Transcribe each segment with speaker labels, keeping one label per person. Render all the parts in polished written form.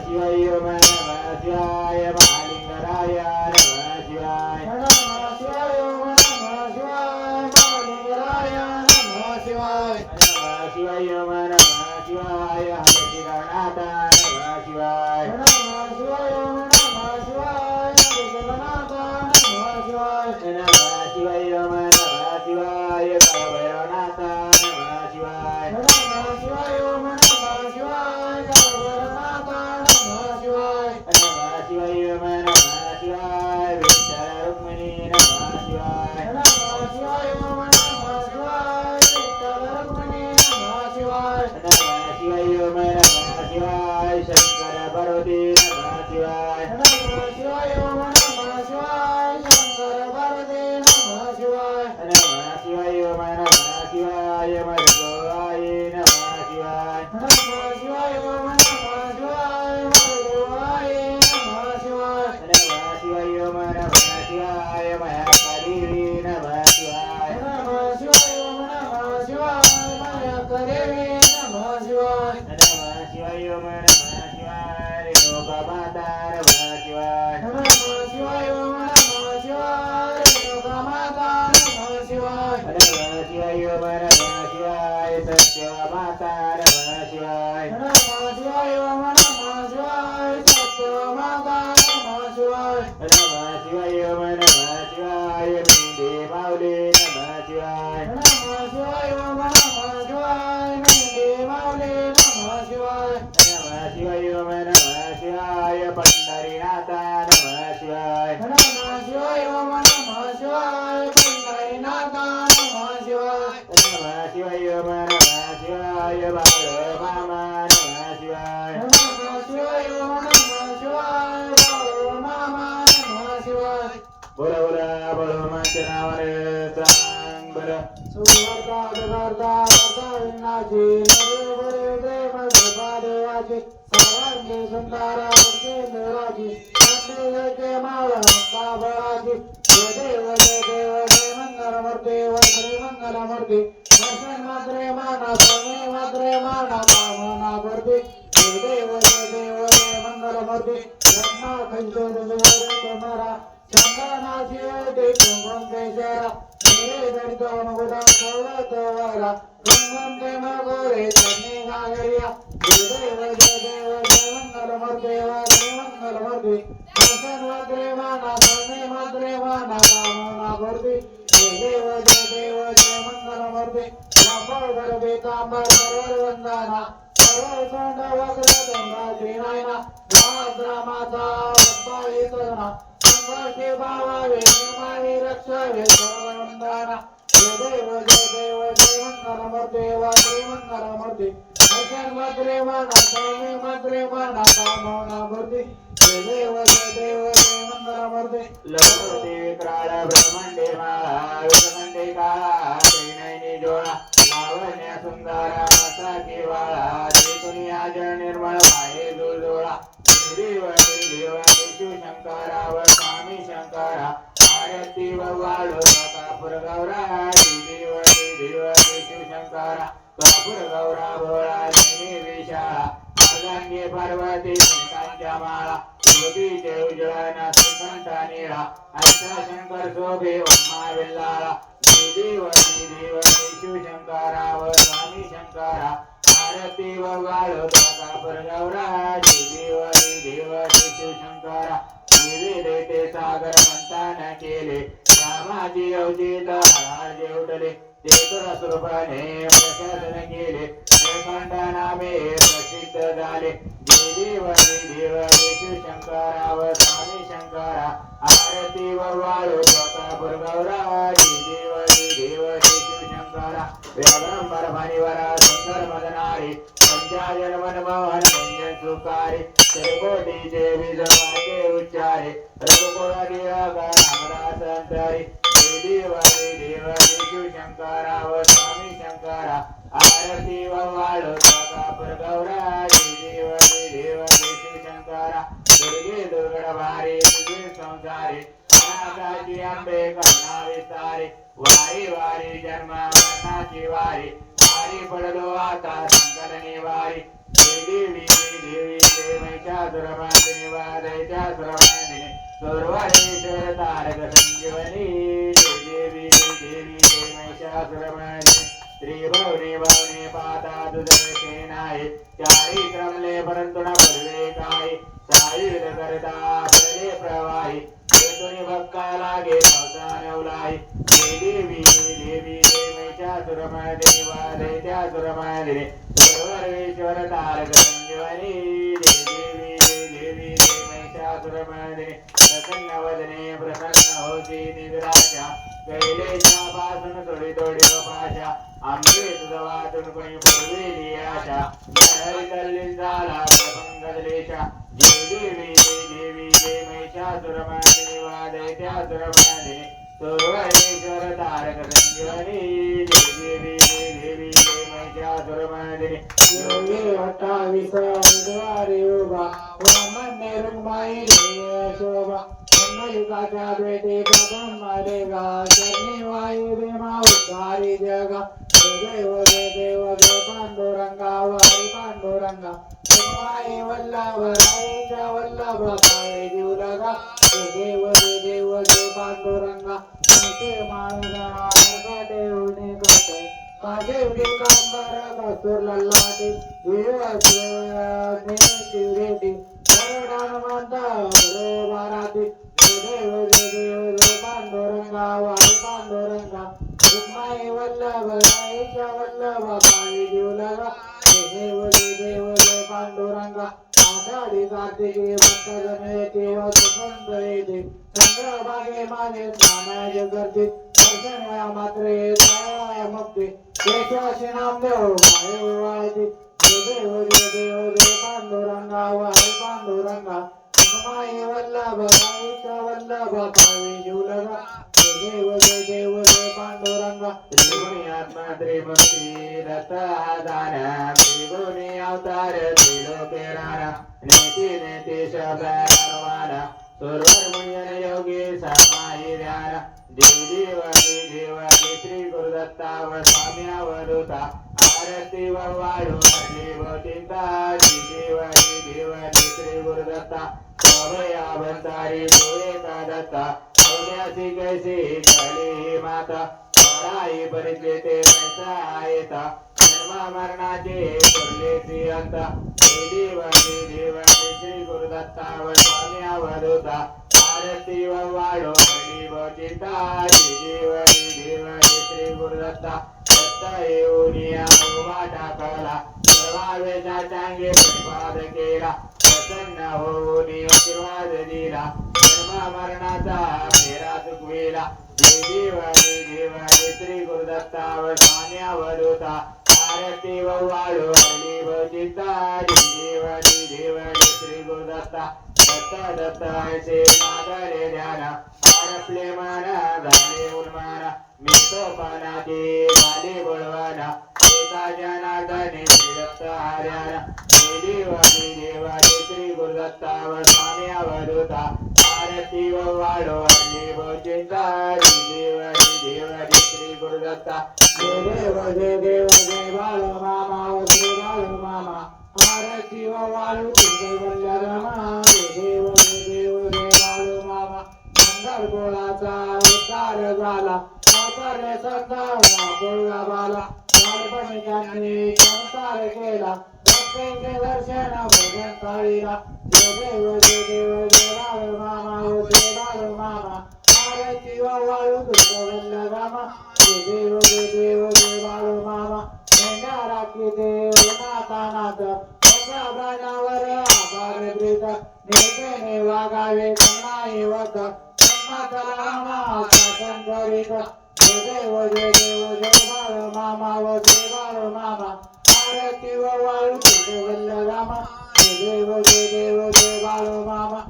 Speaker 1: शिवाय ओम नमः शिवाय महालिंगराय नमः शिवाय
Speaker 2: नमः शिवाय ओम नमः शिवाय महालिंगराय नमः शिवाय
Speaker 1: नमः शिवाय ओम नमः शिवाय हरिनाथ नमः शिवाय
Speaker 2: नमः शिवाय ओम नमः शिवाय हरिनाथ नमः शिवाय
Speaker 1: नमः शिवाय ओम नमः शिवाय भैरवनाथ नमः शिवाय
Speaker 2: नमः शिवाय ओम नमः शिवाय भैरवनाथ नमः शिवाय
Speaker 1: नमः शिवाय ओम नमः शिवाय विठ्ठल रुक्मिणी नमः शिवाय
Speaker 2: नमः शिवाय ओम नमः शिवाय विठ्ठल रुक्मिणी नमः शिवाय
Speaker 1: नमः शिवाय ओम नमः शिवाय शंकर पार्वती नमः शिवाय
Speaker 2: नमः शिवाय ओम नमः शिवाय शंकर पार्वती नमः शिवाय
Speaker 1: नमः शिवाय ओम नमः शिवाय मधुवाय नमः शिवाय
Speaker 2: नमः शिवाय ओम नमः शिवाय मधुवाय नमः शिवाय
Speaker 1: नमः शिवाय ओम नमः शिवाय महाकाली नमः शिवाय
Speaker 2: नमः शिवाय ओम नमः शिवाय महाकाली नमः शिवाय
Speaker 1: नमः शिवाय ओम नमः शिवाय लोकमाता नमः शिवाय
Speaker 2: नमः शिवाय ओम नमः शिवाय लोकमाता नमः शिवाय
Speaker 1: नमः शिवाय ओम नमः शिवाय सत्यमाता नमः शिवाय
Speaker 2: नमः शिवाय ओम नमः शिवाय सत्यमाता नमः शिवाय
Speaker 1: नमः शिवाय ओम नमः शिवाय मेंढे माऊली नमः शिवाय
Speaker 2: नमः शिवाय ओम नमः शिवाय मेंढे माऊली नमः शिवाय
Speaker 1: नमः शिवाय ओम नमः शिवाय पंढरीनाथ नमः शिवाय
Speaker 2: नमः शिवाय ओम नमः शिवाय पंढरीनाथ नमः शिवाय
Speaker 1: नमः शिवाय ओम नमः शिवाय बाळ मामा नमः शिवाय
Speaker 2: नमः शिवाय ओम नमः शिवाय मामा नमः शिवाय
Speaker 1: बोला बोला बळमाच्या नावाने सांग बरं
Speaker 2: सुवर्ता जगर्ता वर्ता विनाची नवे बरे प्रेम देवादेवाची सर्वांगी सुंदर मूर्ती देवाची नंदी मावळ काबळाची देव मंगलमूर्ती व श्री मंगलमूर्ती दर्शन मात्रे माना स्वामी मात्रे माना कामना मूर्ती देव मंगलमूर्ती ब्रह्मा खंडो तुम्हारा चंदनाची होते कुंभेश्वरा मेरे दर्दो मगुदा सोवतवारा कुंभे मगोरे चन्नी गागरिया देव मंगलमूर्ती व श्री मंगलमूर्ती दर्शन मात्रे माना स्वामी मात्रे माना कामना मूर्ती देव मंगलमूर्ती लंबोदर पीतांबर सर्वर वंदना सर्व सोंड वक्र गंगा श्रीनायना माता वत्पालितना संघर्षे भावावे नियमावे रक्षावे सर्ववंदना देव मंगलमूर्ती व श्री मंगलमूर्ती दर्शन मात्रे माना स्वामी मात्रे माना कामना मूर्ती देव मंगलमूर्ती
Speaker 1: लक्ष्मी विक्राळ ब्रह्मंडे माळा विरमंडे काळा त्रिनयनी जोळा लावण्य सुंदरा माता केवाळा त्रिपुनिया जळ निर्मळ माये जुळजुळा देव शंकरा व स्वामी शंकरा आरती व वाळो कापूर गौरा देव शंकरा कापूर गौरा भोळा नेमी विशाळा मार्गांगे पार्वती कांच्या माळा ज्योतीचे उजळण श्रीकंठा निळा अष्टा शंकर शोभे उम्मा विल्लाळा देव शिवशंकरा व स्वामी शंकरा आरती व वाळो कापूर गौरा देव शिवशंकरा देवी देते सागर मंथन केले रामाची अवधीत हळहळ जेवढले ते सुरसुरपणे प्रशासन केले श्रीकंठ नामे प्रसिद्ध झाले देव शिवशंकरा व स्वामी शंकरा आरती व वाळो कापूर गौरा देव शिवशंकरा व्याघ्रंबर फणिवरा सुंदर मदनारी पंचायन मनमोहन व्यंजन सुकारी त्रिकोटीचे विजवाचे उच्चारे रघुकुळारी रामदास अंतरी देव शिवशंकरा व स्वामी शंकरा आरती व वाळो कापूर गौरा देव शिवशंकरा दुर्गे दुर्गड भारी संसारी अनाथाची अंबे करुणा विस्तारी वारी वारी जन्म मरणाची वारी वारी पडलो आता संकट निवारी देवी देवी देवी महिषासुरमर्दिनि वादैत्यासुरमर्दिनि सुरवरेश्वर तारक संजीवनी देवी देवी जय महिषासुरमर्दिनि त्रिभुवने भवने पाता दुदर्शनाय चारी क्रमले परंतु न पूर्वे काय सायुध करता प्रले प्रवाही हेतुनि भक्का लागे पावसा नवलाई देवी देवी जय महिषासुरमर्दिनि वादैत्यासुरमर्दिनि सुरवरेश्वर तारक संजीवनी देवी देवी जय महिषासुरमर्दिनि प्रसन्न वदने प्रसन्न होती निद्राशा कैलेशापासून थोडी थोडी पाशा अमृत दवातून कोणी पूर्वेली आशा हरितल्ली झाला प्रपंगदलेशा जय देवी देवी जय महिषासुरमर्दिनि वादैत्यासुरमर्दिनि सुरवरेश्वर तारक संजीवनी देवी देवी जय महिषासुरमर्दिनि
Speaker 2: योगी 28 द्वारे उभा वामन रुक्माई शोभा युगाच्या द्वैते प्रथम मरेगा चरणी वायू भीमा उद्धारी जगा देव देव जय पांडुरंगा वारी पांडुरंगा माई वल्लभ राईच्या वल्लभ पाय जीव लगा देव जय पांडुरंगा तुमचे माळगणा देवने करते काजेवली कांबर कसूर लल्लाटी शिवरेटी बाराती देव जय पांडुरंगा वारी पांडुरंगा रुक्माई वल्लभ राईच्या वल्लभ पायी जीव लगा देव जय पांडुरंगा आषाढी कार्तिकी भक्तजन येते वसंत येते चंद्रभागे माझे नामाय करते दर्शन मात्र येत मुक्ती केशवाशी नामदेव माय वाळती देव जय पांडुरंगा वारी पांडुरंगा माई वल्लभ राईच्या वल्लभ पायी जीव लगा देव जय पांडुरंगा
Speaker 1: त्रिगुणी आत्मा त्रिमूर्ती दत्तादान त्रिगुणी अवतार त्रिलोके राणा नेती नेती शब्दानुमान सुरवरमुनियन योगी समाही ध्यान देवादी श्री गुरुदत्ता व स्वामी अवधूता आरती व वाढू हरली व चिंता देवादी श्री गुरुदत्ता सभया भंतारी तो एका दत्ता अवघ्यासी कैसी कली माता पराई परिचेते पैसा येता जन्म मरणाचे पुरलेची अंत देवादी श्री गुरुदत्ता व स्वामी अवधूता आरती व वाढो हरली व चिंता देवादी श्री गुरुदत्ता दत्त येऊनिया उभा टाकला सर्वावेशा चांगे प्रतिपाद केला प्रसन्न होऊन आशीर्वाद दिला जन्म मरणाचा फेरा चुकविला देवादी श्री गुरुदत्ता व स्वामी अवधूता आरती व वाढो हरली व चिंता देवादी श्री गुरुदत्ता दत्त ऐसे मागरे ध्यान हरपले मन झाले उन्मान मी तो पानाची झाली बळवाना एका जनार्दने दत्त हर्याना देवादी श्री गुरुदत्ता व स्वामी अवधूता आरती व वाढो हरली व चिंता देवादी श्री गुरुदत्ता
Speaker 2: देव जय बाळ मामा व श्री बाळ मामा आरती व वाळू वल्लभमा देव जय बाळ मामा मंगल गोळाचा उद्धार झाला वापरले सत्ता गोळा बाला बालपणी संसार केला भक्तीचे दर्शन भजन काळीला देव जय बाळ मामा व जय बाळ मामा आरती व वाळू वल्लभमा देव जय बाळ मामा राखी देव नाथ प्राणावर आभार प्रीत नेते वागावे कन्नाई वत संकरित देव जय बाळ मामा व जय बाळ मामा आरती व वाळू वल्लभमा देव जय बाळ मामा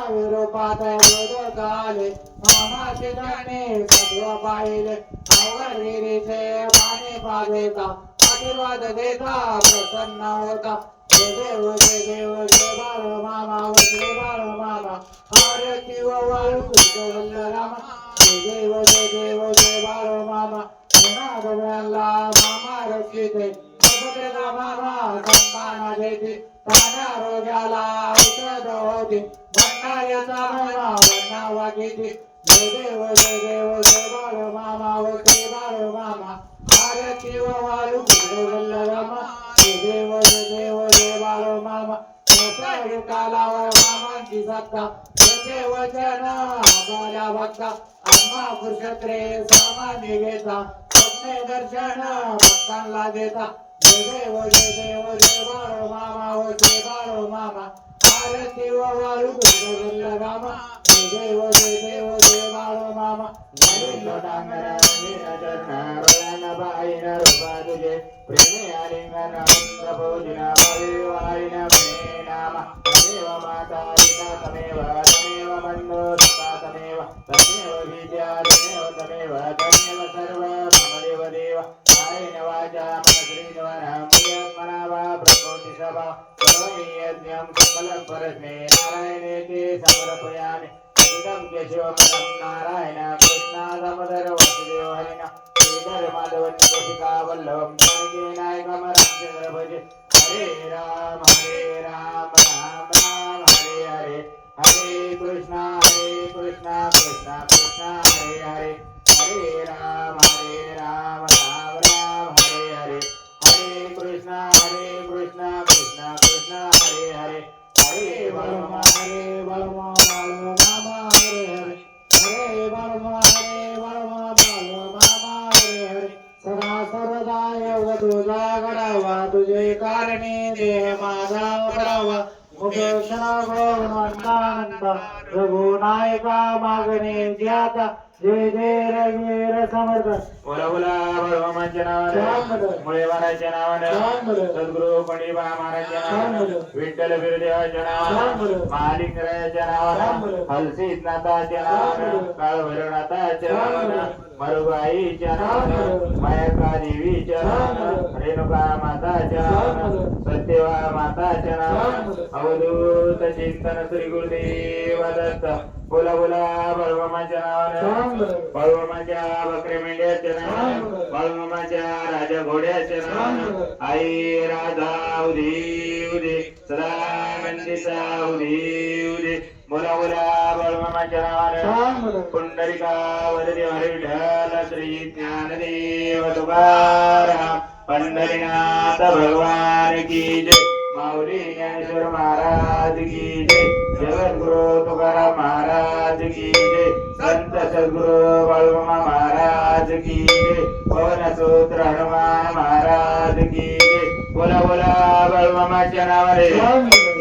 Speaker 2: विरोपात विरोधक आले मामाचे जाणे सत्व पाहिले अवघडगिरीचे पाणी पाजेता आशीर्वाद देता प्रसन्न होता देव जय बाळ मामा व जय बाळ मामा आरती व वाळू वल्लभमा देव जय बाळ मामा मामा रक्षिते भद्रका मामा संतान देती तान आरोग्याला औषध होती भंडाऱ्याचा महिमा वर्णावा किती जय देव जय बाळू मामा होते बाळू मामा आरती वाळू वल्लभमा जय देव जय बाळू मामा कालावर मामांची सत्ता जय वचन गाल्या भक्ता आम्हा पुरुषत्रे सामान्य घेता स्वप्ने दर्शन भक्तांना देता जय देव जय बाळू मामा होते बाळू मामा आरती वाळू वल्लभमा जय देव जय बाळू मामा
Speaker 1: प्रेमे आलिंगन भोजना परिवारिण मे नाम तमेव माता पिता तमेव बन्धो सखा तमेव विद्या तमेव सर्व मम देव कायेन वाचा मनसेन मना वा प्रकृति सभा करोमि यज्ञं सकलं परस्मै नारायणेति समर्पयामि इदं केशवपदं नारायण कृष्ण दामोदर वासुदेव हरिण श्रीधर माधव गोपिका वल्लभं जानकी नायकं रामचंद्र भजे हरे राम राम राम हरे हरे हरे कृष्णा कृष्णा कृष्णा हरे हरे हरे राम राम राम हरे हरे हरे कृष्णा कृष्णा कृष्णा हरे हरे हरे
Speaker 2: बाळमा बाळू मामा हरे हरे हरे बाळमा बाळू मामा हरे हरे सदा सर्वदा तुझा गडावा तुझे कारणे देह माझा पडावा मुखेशना भगवंता रघुनायका मागणे ज्याता जय जय समर्थ
Speaker 1: बोला बोला भगवानाच्या नावाने मुळे महाराजच्या नावाने सद्गुरु पंडित महाराजच्या नावाने विठ्ठल बिरदेवाच्या नावाने महालिंगरायाच्या नावाने हलसीनाथाच्या नावाने काळभैरवनाथाच्या नावाने मरुबाईच्या नावाने मायका देवीच्या नावाने रेणुका माताच्या नावाने सत्यवा माताच्या नावाने अवधूत चिंतन श्री गुरुदेव दत्त बोला बोला बाळूमामाच्या नावाने बाळूमामाच्या बकरी मेंढ्याच्या नावाने बाळूमामाच्या राजा घोड्याच्या नावाने आई राधा उदी उदी सदानंदीचा उदी उदी बोला बोला बाळूमामाच्या नावाने पुंडलिका वरदे हरिविठ्ठल श्री ज्ञानदेव तुकाराम पंढरीनाथ भगवान की जय माऊली ज्ञानेश्वर महाराज की जय जगद्गुरु तुकाराम महाराज की जय संत सद्गुरु बाळूमामा महाराज की जय पवनसूत्र हनुमान महाराज की जय बोला बोला बाळूमामाच्या नावाने